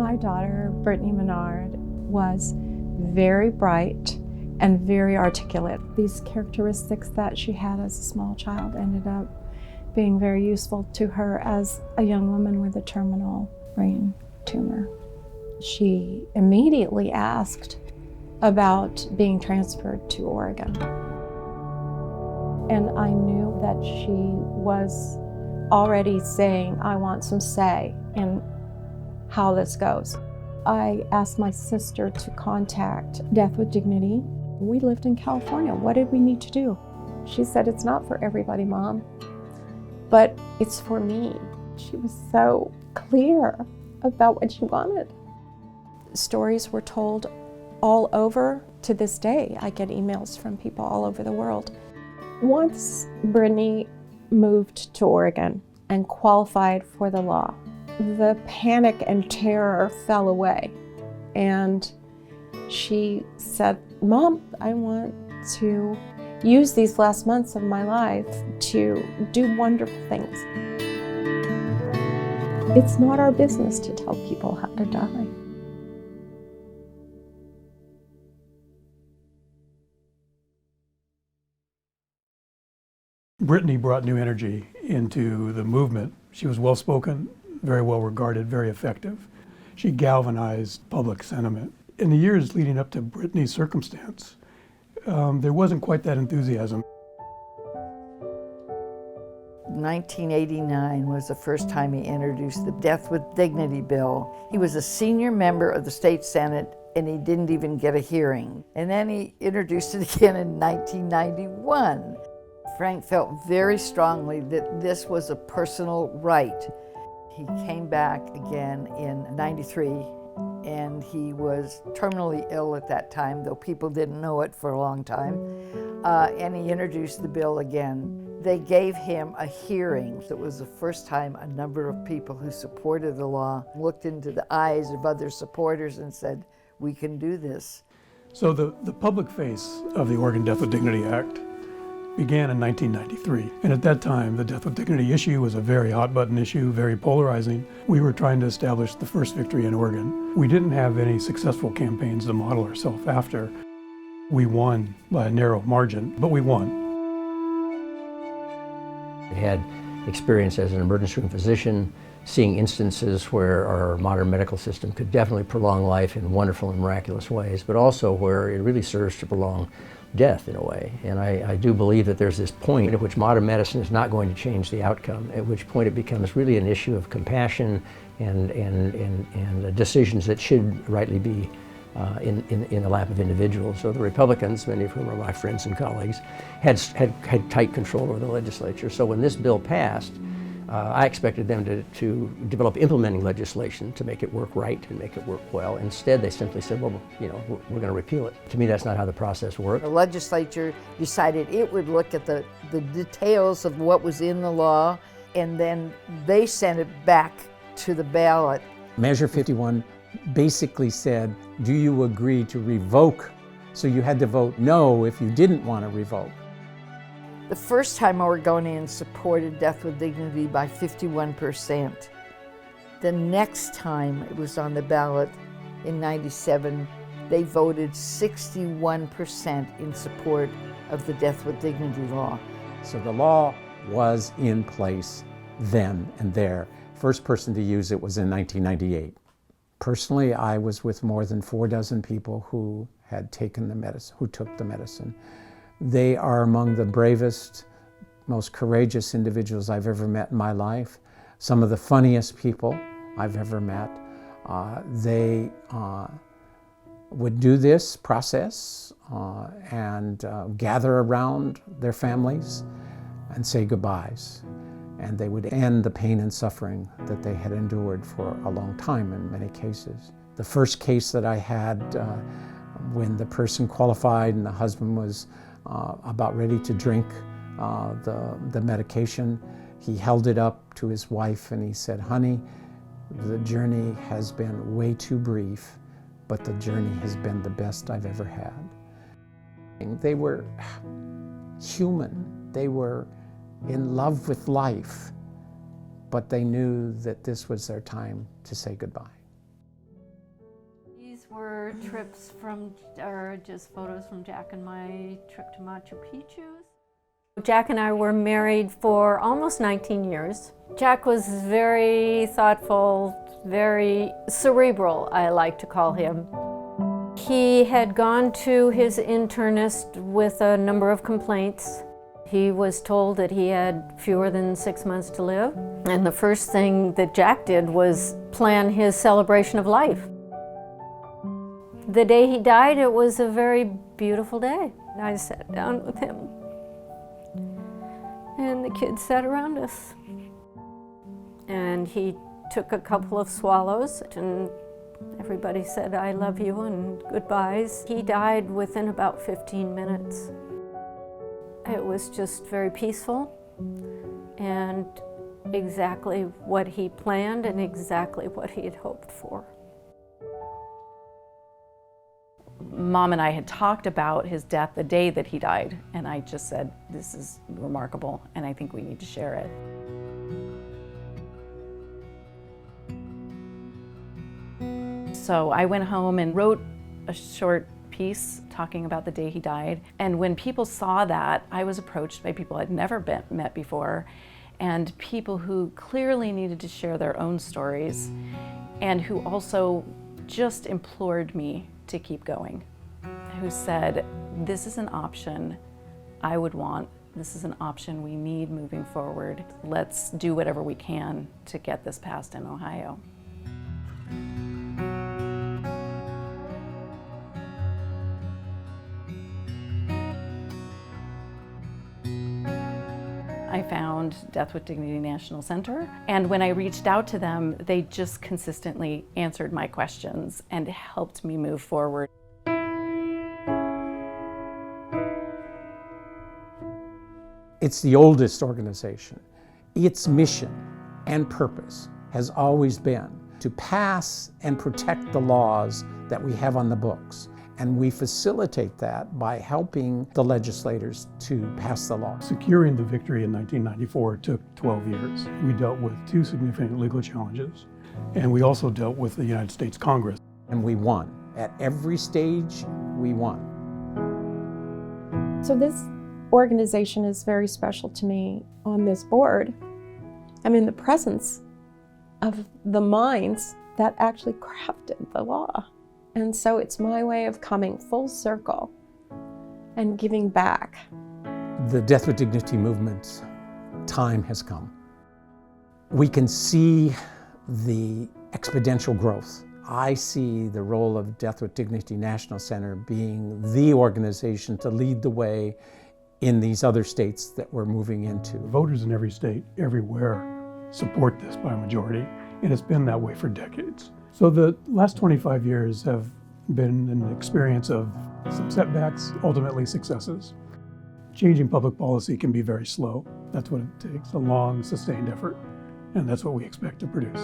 My daughter, Brittany Menard, was very bright and very articulate. These characteristics that she had as a small child ended up being very useful to her as a young woman with a terminal brain tumor. She immediately asked about being transferred to Oregon. And I knew that she was already saying, I want some say in how this goes. I asked my sister to contact Death with Dignity. We lived in California. What did we need to do? She said, it's not for everybody, Mom, but it's for me. She was so clear about what she wanted. Stories were told all over. To this day, I get emails from people all over the world. Once Brittany moved to Oregon and qualified for the law, the panic and terror fell away. And she said, Mom, I want to use these last months of my life to do wonderful things. It's not our business to tell people how to die. Brittany brought new energy into the movement. She was well-spoken, very well regarded, very effective. She galvanized public sentiment. In the years leading up to Brittany's circumstance, there wasn't quite that enthusiasm. 1989 was the first time he introduced the Death with Dignity bill. He was a senior member of the state Senate and he didn't even get a hearing. And then he introduced it again in 1991. Frank felt very strongly that this was a personal right. He came back again in '93 and he was terminally ill at that time, though people didn't know it for a long time. And he introduced the bill again. They gave him a hearing. It was the first time a number of people who supported the law looked into the eyes of other supporters and said, we can do this. So the public face of the Oregon Death with Dignity Act began in 1993. And at that time, the Death with Dignity issue was a very hot-button issue, very polarizing. We were trying to establish the first victory in Oregon. We didn't have any successful campaigns to model ourselves after. We won by a narrow margin, but we won. I had experience as an emergency room physician, seeing instances where our modern medical system could definitely prolong life in wonderful and miraculous ways, but also where it really serves to prolong death in a way. And I do believe that there's this point at which modern medicine is not going to change the outcome, at which point it becomes really an issue of compassion and decisions that should rightly be in the lap of individuals. So the Republicans, many of whom are my friends and colleagues, had tight control over the legislature. So when this bill passed, I expected them to develop implementing legislation to make it work right and make it work well. Instead, they simply said, well, you know, we're going to repeal it. To me, that's not how the process worked. The legislature decided it would look at the details of what was in the law, and then they sent it back to the ballot. Measure 51 basically said, do you agree to revoke? So you had to vote no if you didn't want to revoke. The first time Oregonians supported Death with Dignity by 51%. The next time it was on the ballot in '97, they voted 61% in support of the Death with Dignity law. So the law was in place then and there. First person to use it was in 1998. Personally, I was with more than 4 dozen people who had taken the medicine, who took the medicine. They are among the bravest, most courageous individuals I've ever met in my life. Some of the funniest people I've ever met. They would do this process and gather around their families and say goodbyes. And they would end the pain and suffering that they had endured for a long time in many cases. The first case that I had when the person qualified and the husband was about ready to drink the medication, he held it up to his wife and he said, honey, the journey has been way too brief, but the journey has been the best I've ever had. They were human. They were in love with life, but they knew that this was their time to say goodbye. were trips from, or just photos from Jack and my trip to Machu Picchu. Jack and I were married for almost 19 years. Jack was very thoughtful, very cerebral, I like to call him. He had gone to his internist with a number of complaints. He was told that he had fewer than 6 months to live. And the first thing that Jack did was plan his celebration of life. The day he died, it was a very beautiful day. I sat down with him, and the kids sat around us. And he took a couple of swallows, and everybody said, "I love you," and goodbyes. He died within about 15 minutes. It was just very peaceful and exactly what he planned and exactly what he had hoped for. Mom and I had talked about his death the day that he died, and I just said, this is remarkable, and I think we need to share it. So I went home and wrote a short piece talking about the day he died. And when people saw that, I was approached by people I'd never met before, and people who clearly needed to share their own stories, and who also just implored me to keep going, who said, this is an option I would want. This is an option we need moving forward. Let's do whatever we can to get this passed in Ohio. I found Death with Dignity National Center, and when I reached out to them, they just consistently answered my questions and helped me move forward. It's the oldest organization. Its mission and purpose has always been to pass and protect the laws that we have on the books. And we facilitate that by helping the legislators to pass the law. Securing the victory in 1994 took 12 years. We dealt with 2 significant legal challenges, and we also dealt with the United States Congress. And we won. At every stage, we won. So this organization is very special to me on this board. I'm in the presence of the minds that actually crafted the law. And so it's my way of coming full circle and giving back. The Death with Dignity movement's time has come. We can see the exponential growth. I see the role of Death with Dignity National Center being the organization to lead the way in these other states that we're moving into. Voters in every state, everywhere, support this by a majority, and it's been that way for decades. So the last 25 years have been an experience of some setbacks, ultimately successes. Changing public policy can be very slow. That's what it takes, a long, sustained effort, and that's what we expect to produce.